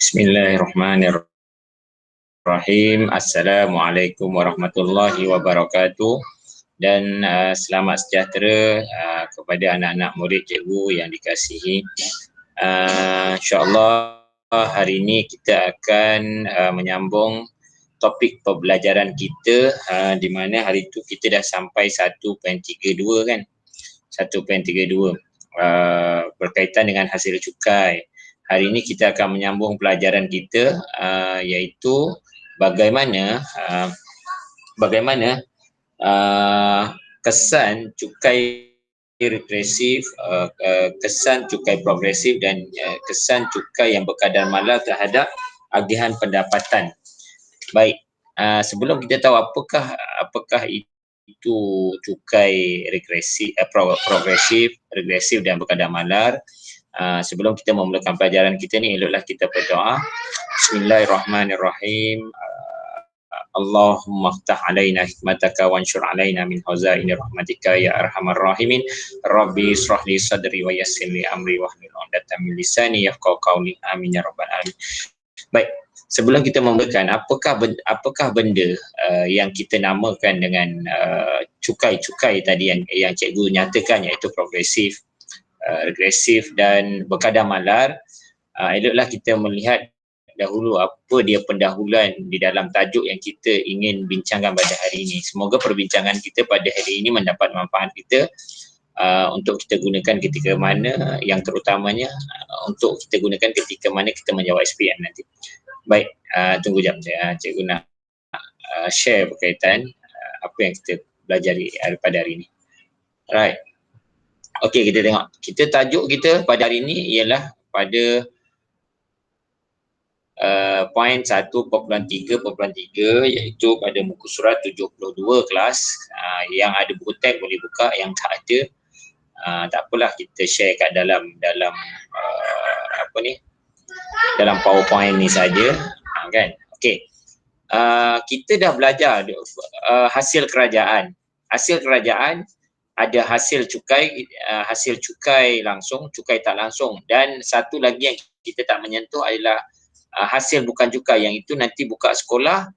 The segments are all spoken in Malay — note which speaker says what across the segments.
Speaker 1: Bismillahirrahmanirrahim. Assalamualaikum warahmatullahi wabarakatuh. Dan selamat sejahtera kepada anak-anak murid cikgu yang dikasihi. InsyaAllah hari ini kita akan menyambung topik pembelajaran kita, di mana hari itu kita dah sampai 1.32 kan, 1.32 berkaitan dengan hasil cukai. Hari ini kita akan menyambung pelajaran kita, iaitu bagaimana kesan cukai regresif, kesan cukai progresif dan kesan cukai yang berkadar malar terhadap agihan pendapatan. Baik, sebelum kita tahu apakah itu cukai regresif, progresif, regresif dan berkadar malar, sebelum kita memulakan pelajaran kita ni, eloklah kita berdoa. Bismillahirrahmanirrahim. Allahumma ftah alaina hikmataka wansyur alaina min khazaini rahmatika ya arhamar rahimin. Rabbi israh li sadri wa yassir li amri wahlul 'uqdatam min lisani yafqahu qawli. Amin ya rabbal alamin. Baik, sebelum kita memulakan, apakah benda yang kita namakan dengan cukai-cukai tadi yang cikgu nyatakan, iaitu progresif, regresif dan berkadar malar. Eloklah kita melihat dahulu apa dia pendahuluan di dalam tajuk yang kita ingin bincangkan pada hari ini. Semoga perbincangan kita pada hari ini mendapat manfaat kita untuk kita gunakan ketika mana, yang terutamanya untuk kita gunakan ketika mana kita menjawab SPM nanti. Baik, tunggu jap, cikgu nak share berkaitan apa yang kita belajar pada hari ini. Alright. Okey, kita tengok. Tajuk kita pada hari ini ialah pada poin 1.3.3, iaitu pada muka surat 72 kelas. Yang ada buku teks boleh buka, yang tak ada tak apalah, kita share kat dalam dalam PowerPoint ni saja, kan. Okey. Kita dah belajar hasil kerajaan. Hasil kerajaan ada hasil cukai langsung, cukai tak langsung, dan satu lagi yang kita tak menyentuh adalah hasil bukan cukai, yang itu nanti buka sekolah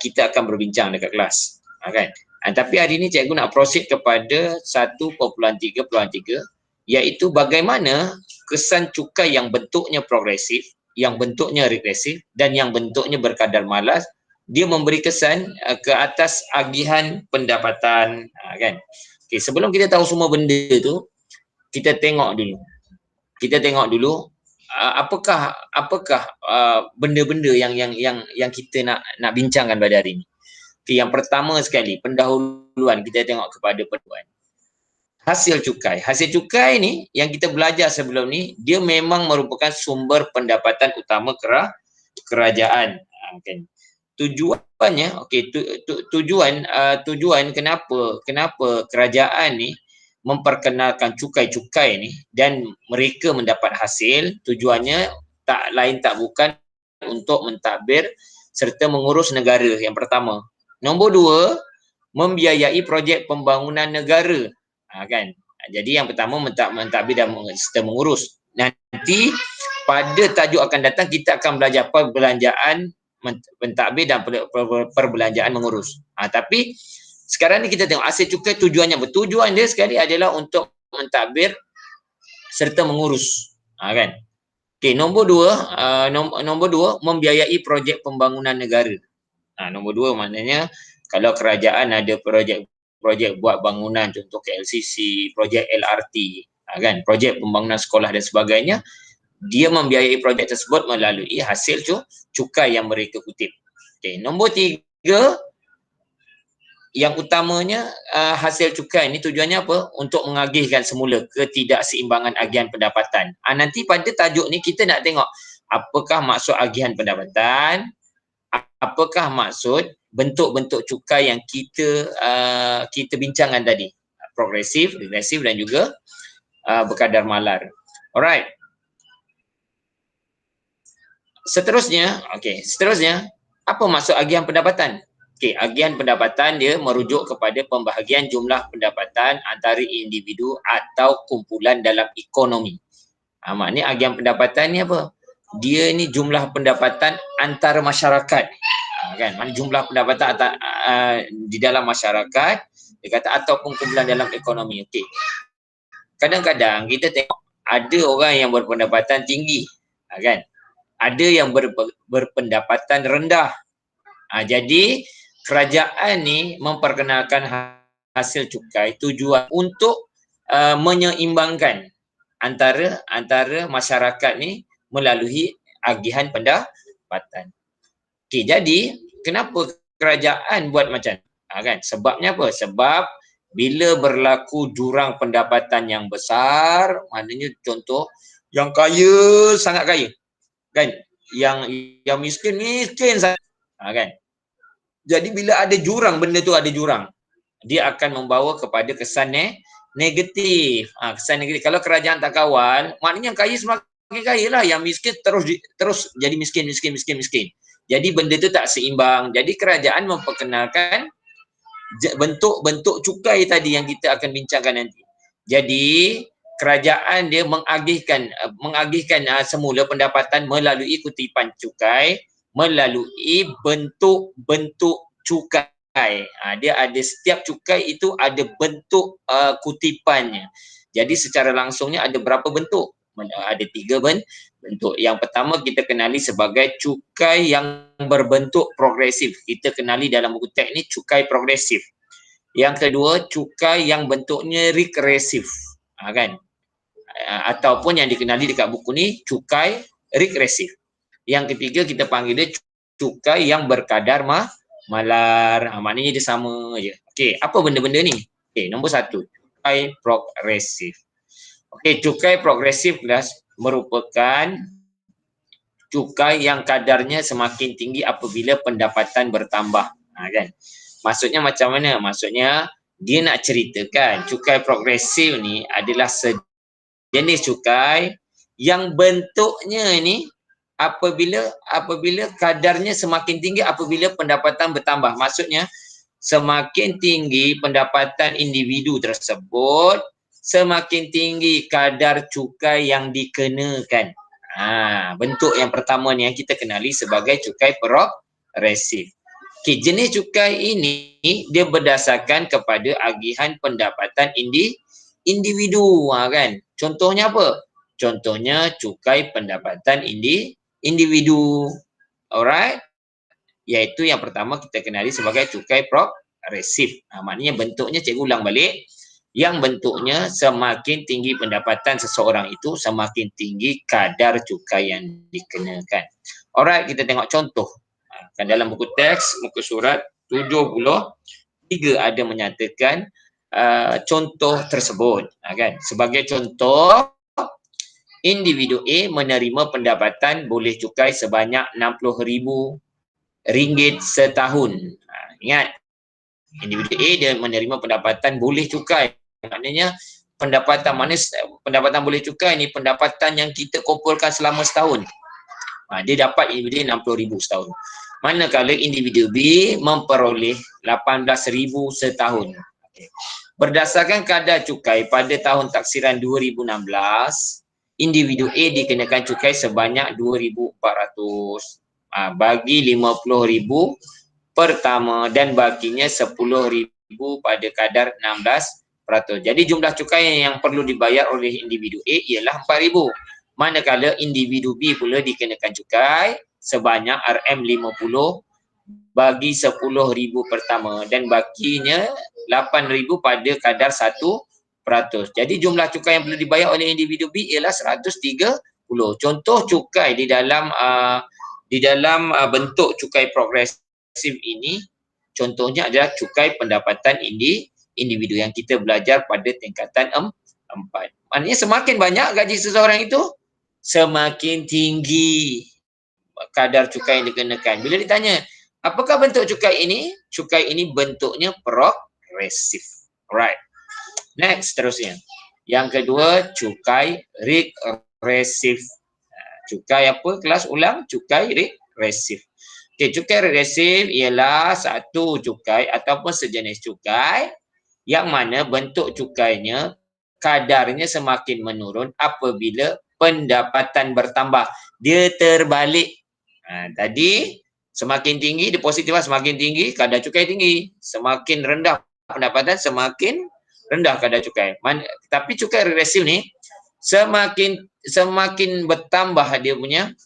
Speaker 1: kita akan berbincang dekat kelas, kan. Tapi hari ini cikgu nak proceed kepada 1.3.3, iaitu bagaimana kesan cukai yang bentuknya progresif, yang bentuknya regresif dan yang bentuknya berkadar malas, dia memberi kesan ke atas agihan pendapatan, kan. Okey, sebelum kita tahu semua benda tu, kita tengok dulu apakah benda-benda yang kita nak bincangkan pada hari ini. Okey, yang pertama sekali, pendahuluan, kita tengok kepada pendahuluan. Hasil cukai ni yang kita belajar sebelum ni, dia memang merupakan sumber pendapatan utama kerajaan, kan. Tujuannya, okey, tujuan kenapa kerajaan ni memperkenalkan cukai-cukai ni dan mereka mendapat hasil, tujuannya tak lain tak bukan untuk mentadbir serta mengurus negara, yang pertama. Nombor dua, membiayai projek pembangunan negara, kan. Jadi yang pertama mentadbir dan serta mengurus. Nanti pada tajuk akan datang kita akan belajar perbelanjaan mentadbir dan perbelanjaan mengurus. Tapi sekarang ni kita tengok hasil cukai, tujuannya bertujuan dia sekali adalah untuk mentadbir serta mengurus, kan. Okey, nombor dua, membiayai projek pembangunan negara. Nombor dua maknanya kalau kerajaan ada projek buat bangunan, contoh KLCC, projek LRT, kan, projek pembangunan sekolah dan sebagainya, dia membiayai projek tersebut melalui hasil cukai yang mereka kutip. Okey, nombor tiga, yang utamanya hasil cukai ni tujuannya apa? Untuk mengagihkan semula ketidakseimbangan agihan pendapatan. Nanti pada tajuk ni kita nak tengok apakah maksud agihan pendapatan, apakah maksud bentuk-bentuk cukai yang kita bincangkan tadi, progresif, regresif dan juga berkadar malar. Alright. Seterusnya, apa maksud agihan pendapatan? Okey, agihan pendapatan dia merujuk kepada pembahagian jumlah pendapatan antara individu atau kumpulan dalam ekonomi. Maknanya agihan pendapatan ni apa? Dia ni jumlah pendapatan antara masyarakat. Kan? Maknanya jumlah pendapatan di dalam masyarakat, dia kata ataupun kumpulan dalam ekonomi. Okey. Kadang-kadang kita tengok ada orang yang berpendapatan tinggi, kan? Ada yang berpendapatan rendah. Jadi kerajaan ni memperkenalkan hasil cukai tujuan untuk menyeimbangkan antara masyarakat ni melalui agihan pendapatan. Okey, jadi kenapa kerajaan buat macam kan? Sebabnya apa? Sebab bila berlaku jurang pendapatan yang besar, maknanya contoh yang kaya sangat kaya, kan? Yang miskin sangat, kan? Jadi bila ada jurang, benda tu ada jurang, dia akan membawa kepada kesan negatif. Kesan negatif. Kalau kerajaan tak kawal, maknanya yang kaya semakin kaya lah, yang miskin terus jadi miskin. Jadi benda tu tak seimbang. Jadi kerajaan memperkenalkan bentuk-bentuk cukai tadi yang kita akan bincangkan nanti. Jadi kerajaan dia mengagihkan semula pendapatan melalui kutipan cukai, melalui bentuk-bentuk cukai. Dia ada, setiap cukai itu ada bentuk kutipannya. Jadi secara langsungnya ada berapa bentuk? Ada 3 bentuk. Yang pertama kita kenali sebagai cukai yang berbentuk progresif. Kita kenali dalam buku teks ni cukai progresif. Yang kedua, cukai yang bentuknya regresif, kan? Ataupun yang dikenali dekat buku ni cukai regresif. Yang ketiga kita panggil dia cukai yang berkadar malar. Maknanya dia sama je. Okey, apa benda-benda ni? Okey, nombor 1, cukai progresif. Okey, cukai progresif merupakan cukai yang kadarnya semakin tinggi apabila pendapatan bertambah, kan? Maksudnya macam mana? Maksudnya dia nak ceritakan cukai progresif ni adalah sejenis cukai yang bentuknya ni apabila kadarnya semakin tinggi apabila pendapatan bertambah. Maksudnya semakin tinggi pendapatan individu tersebut, semakin tinggi kadar cukai yang dikenakan. Bentuk yang pertama ni yang kita kenali sebagai cukai progresif. Okay, jenis cukai ini dia berdasarkan kepada agihan pendapatan individu, kan? Contohnya apa? Contohnya cukai pendapatan individu. Alright? Iaitu yang pertama kita kenali sebagai cukai progresif. Maknanya bentuknya, cikgu ulang balik, yang bentuknya semakin tinggi pendapatan seseorang itu, semakin tinggi kadar cukai yang dikenakan. Alright, kita tengok contoh. Kan dalam buku teks, muka surat 73 ada menyatakan contoh tersebut. Kan? Sebagai contoh, individu A menerima pendapatan boleh cukai sebanyak RM60,000 setahun. Ingat, individu A dia menerima pendapatan boleh cukai. Maknanya pendapatan boleh cukai ni pendapatan yang kita kumpulkan selama setahun. Dia dapat individu RM60,000 setahun. Manakala individu B memperoleh RM18,000 setahun. Berdasarkan kadar cukai pada tahun taksiran 2016, individu A dikenakan cukai sebanyak RM2,400. Bagi RM50,000 pertama dan baginya RM10,000 pada kadar 16%. Jadi jumlah cukai yang perlu dibayar oleh individu A ialah RM4,000. Manakala individu B pula dikenakan cukai sebanyak RM50 bagi RM10,000 pertama dan baginya RM8,000 pada kadar 1%. Jadi jumlah cukai yang perlu dibayar oleh individu B ialah RM130. Contoh cukai di dalam bentuk cukai progresif ini, contohnya adalah cukai pendapatan individu yang kita belajar pada tingkatan 4. Maknanya semakin banyak gaji seseorang itu, semakin tinggi kadar cukai yang dikenakan. Bila ditanya, apakah bentuk cukai ini? Cukai ini bentuknya progresif. Alright. Next, terusnya. Yang kedua, cukai regresif. Cukai apa? Kelas ulang, cukai regresif. Okey, cukai regresif ialah satu cukai ataupun sejenis cukai yang mana bentuk cukainya kadarnya semakin menurun apabila pendapatan bertambah. Dia terbalik. Tadi semakin tinggi deposit timbal semakin tinggi kadar cukai tinggi. Semakin rendah pendapatan semakin rendah kadar cukai. Tapi cukai regresif ni semakin bertambah dia punya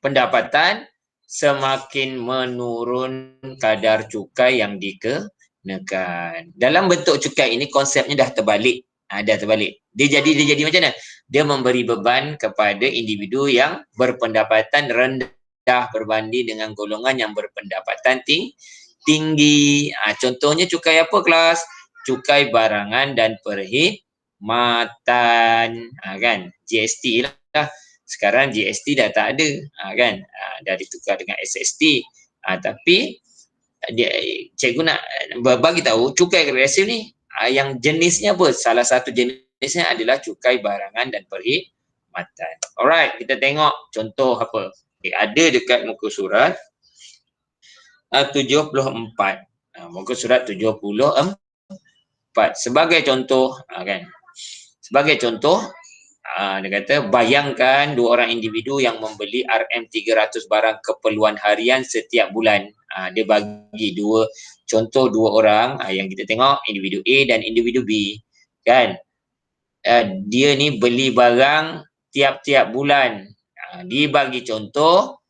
Speaker 1: pendapatan semakin menurun kadar cukai yang dikenakan. Dalam bentuk cukai ini konsepnya dah terbalik. Dah terbalik. Dia jadi macam mana? Dia memberi beban kepada individu yang berpendapatan rendah berbanding dengan golongan yang berpendapatan tinggi. Contohnya cukai apa kelas? Cukai barangan dan perkhidmatan. Kan? GST lah. Sekarang GST dah tak ada, kan? Dah ditukar dengan SST. Tapi cikgu nak bagi tahu cukai regresif ni yang jenisnya apa? Salah satu jenisnya adalah cukai barangan dan perkhidmatan. Alright, kita tengok contoh apa. Ada dekat muka surat 74. Muka surat 74. Sebagai contoh, kan? Sebagai contoh, dia kata bayangkan dua orang individu yang membeli RM300 barang keperluan harian setiap bulan. Dia bagi contoh dua orang yang kita tengok, individu A dan individu B. Kan? Dia ni beli barang tiap-tiap bulan. Dia bagi contoh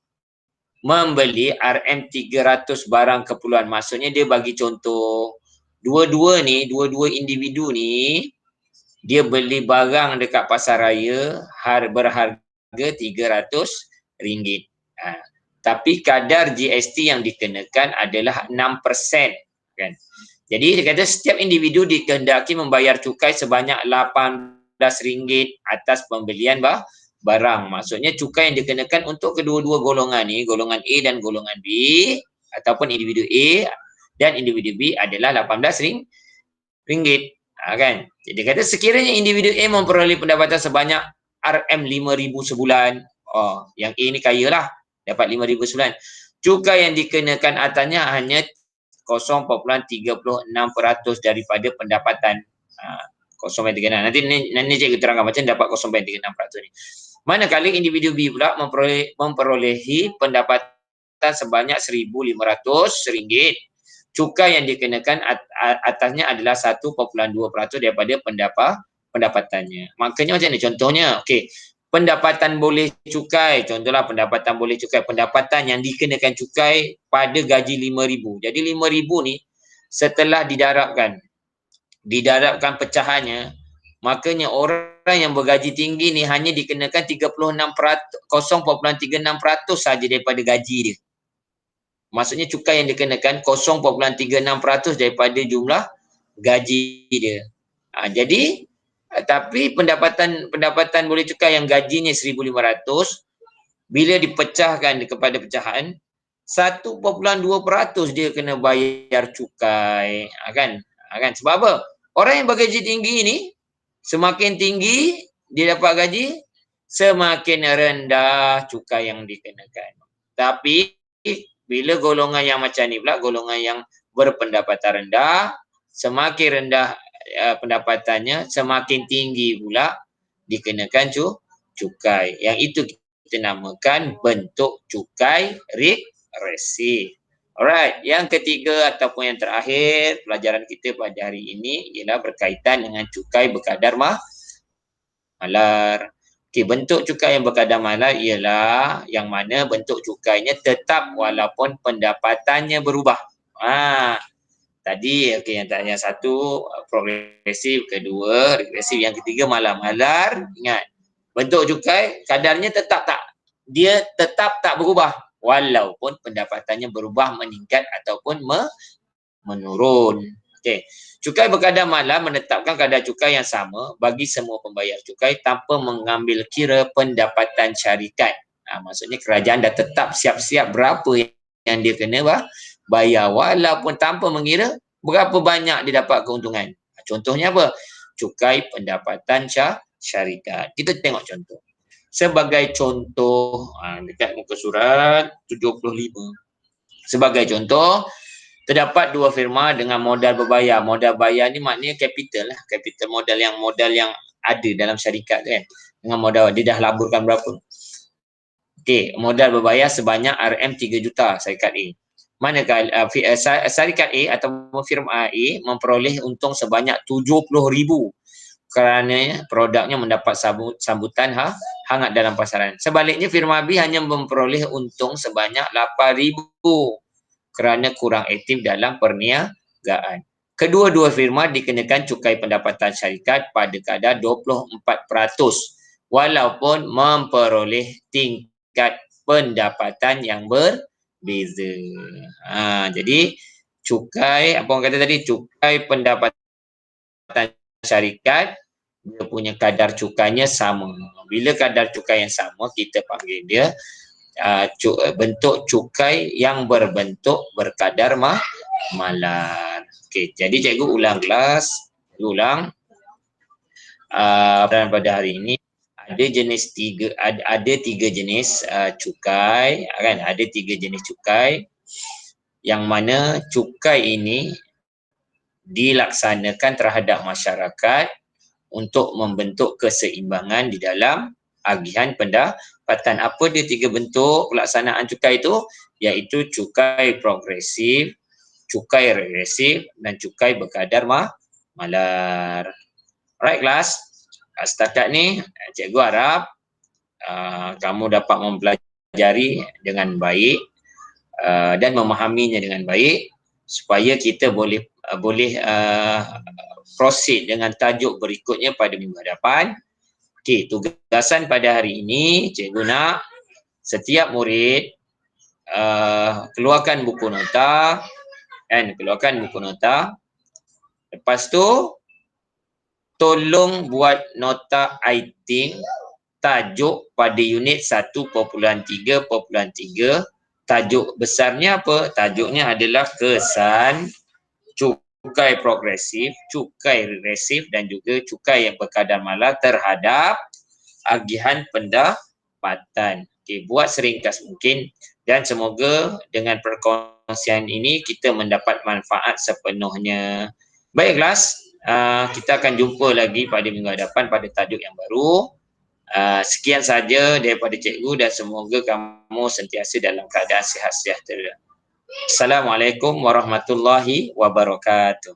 Speaker 1: membeli RM300 barang keperluan. Maksudnya dia bagi contoh dua-dua individu ni dia beli barang dekat pasar raya berharga RM300. Tapi kadar GST yang dikenakan adalah 6%. Kan? Jadi dia kata setiap individu dikehendaki membayar cukai sebanyak RM18 atas pembelian barang. Maksudnya cukai yang dikenakan untuk kedua-dua golongan ni, golongan A dan golongan B ataupun individu A dan individu B adalah RM18. Kan? Jadi dia kata sekiranya individu A memperoleh pendapatan sebanyak RM5,000 sebulan. Yang A ni kaya lah, dapat RM5,000 sebulan. Cukai yang dikenakan atasnya hanya 0.36% daripada pendapatan. 0.36%. Nanti cikgu terangkan macam dapat 0.36% ni. Manakala individu B pula memperolehi pendapatan sebanyak RM1,500. Cukai yang dikenakan atasnya adalah 1.2% daripada pendapatannya. Maknanya macam ni contohnya. Okey, pendapatan boleh cukai. Contohlah pendapatan boleh cukai. Pendapatan yang dikenakan cukai pada gaji RM5,000. Jadi RM5,000 ni setelah didarabkan pecahannya, maknanya orang yang bergaji tinggi ni hanya dikenakan 0.36% saja daripada gaji dia. Maksudnya cukai yang dikenakan 0.36% daripada jumlah gaji dia. Jadi tapi pendapatan boleh cukai yang gajinya RM1,500 bila dipecahkan kepada pecahan 1.2% dia kena bayar cukai. Kan? Sebab apa? Orang yang bergaji tinggi ni semakin tinggi dia dapat gaji, semakin rendah cukai yang dikenakan. Tapi bila golongan yang macam ni pula, golongan yang berpendapatan rendah, semakin rendah pendapatannya, semakin tinggi pula dikenakan cukai. Yang itu kita namakan bentuk cukai regresif. Alright, yang ketiga ataupun yang terakhir pelajaran kita pada hari ini ialah berkaitan dengan cukai berkadar malar. Okey, bentuk cukai yang berkadar malar ialah yang mana bentuk cukainya tetap walaupun pendapatannya berubah. Tadi yang satu progresif, kedua regresif, yang ketiga malar. Ingat, bentuk cukai kadarnya tetap tak berubah walaupun pendapatannya berubah, meningkat ataupun menurun. Okey. Cukai berkadar malar menetapkan kadar cukai yang sama bagi semua pembayar cukai tanpa mengambil kira pendapatan syarikat. Maksudnya kerajaan dah tetap siap-siap berapa yang dia kena bayar walaupun tanpa mengira berapa banyak dia dapat keuntungan. Contohnya apa? Cukai pendapatan syarikat. Kita tengok contoh. Sebagai contoh dekat muka surat 75. Sebagai contoh, terdapat dua firma dengan modal berbayar. Modal bayar ni maknanya capital lah. Capital modal yang ada dalam syarikat kan. Dengan modal dia dah laburkan berapa. Okey, modal berbayar sebanyak RM3 juta syarikat A. Manakala syarikat A atau firma A memperoleh untung sebanyak 70,000 kerana produknya mendapat sambutan hangat dalam pasaran. Sebaliknya firma B hanya memperoleh untung sebanyak 8,000 kerana kurang aktif dalam perniagaan. Kedua-dua firma dikenakan cukai pendapatan syarikat pada kadar 24% walaupun memperoleh tingkat pendapatan yang berbeza. Jadi cukai, apa orang kata tadi, cukai pendapatan syarikat dia punya kadar cukainya sama. Bila kadar cukai yang sama, kita panggil dia bentuk cukai yang berbentuk berkadar malar. Okey, jadi cikgu ulang kelas. Ulang. Pada hari ini ada tiga jenis cukai, kan? Ada tiga jenis cukai yang mana cukai ini dilaksanakan terhadap masyarakat untuk membentuk keseimbangan di dalam agihan pendapatan. Apa dia tiga bentuk pelaksanaan cukai itu? Iaitu cukai progresif, cukai regresif dan cukai berkadar malar. Alright kelas, setakat ni cikgu harap kamu dapat mempelajari dengan baik dan memahaminya dengan baik supaya kita boleh proceed dengan tajuk berikutnya pada minggu hadapan. Okey, tugasan pada hari ini cikgu nak setiap murid keluarkan buku nota dan keluarkan buku nota. Lepas tu tolong buat nota item tajuk pada unit 1.3.3. Tajuk besarnya apa? Tajuknya adalah kesan cukai progresif, cukai regresif dan juga cukai yang berkadar malar terhadap agihan pendapatan. Okey, buat seringkas mungkin dan semoga dengan perkongsian ini kita mendapat manfaat sepenuhnya. Baik kelas, kita akan jumpa lagi pada minggu hadapan pada tajuk yang baru. Sekian saja daripada cikgu dan semoga kamu sentiasa dalam keadaan sihat sejahtera. Assalamualaikum warahmatullahi wabarakatuh.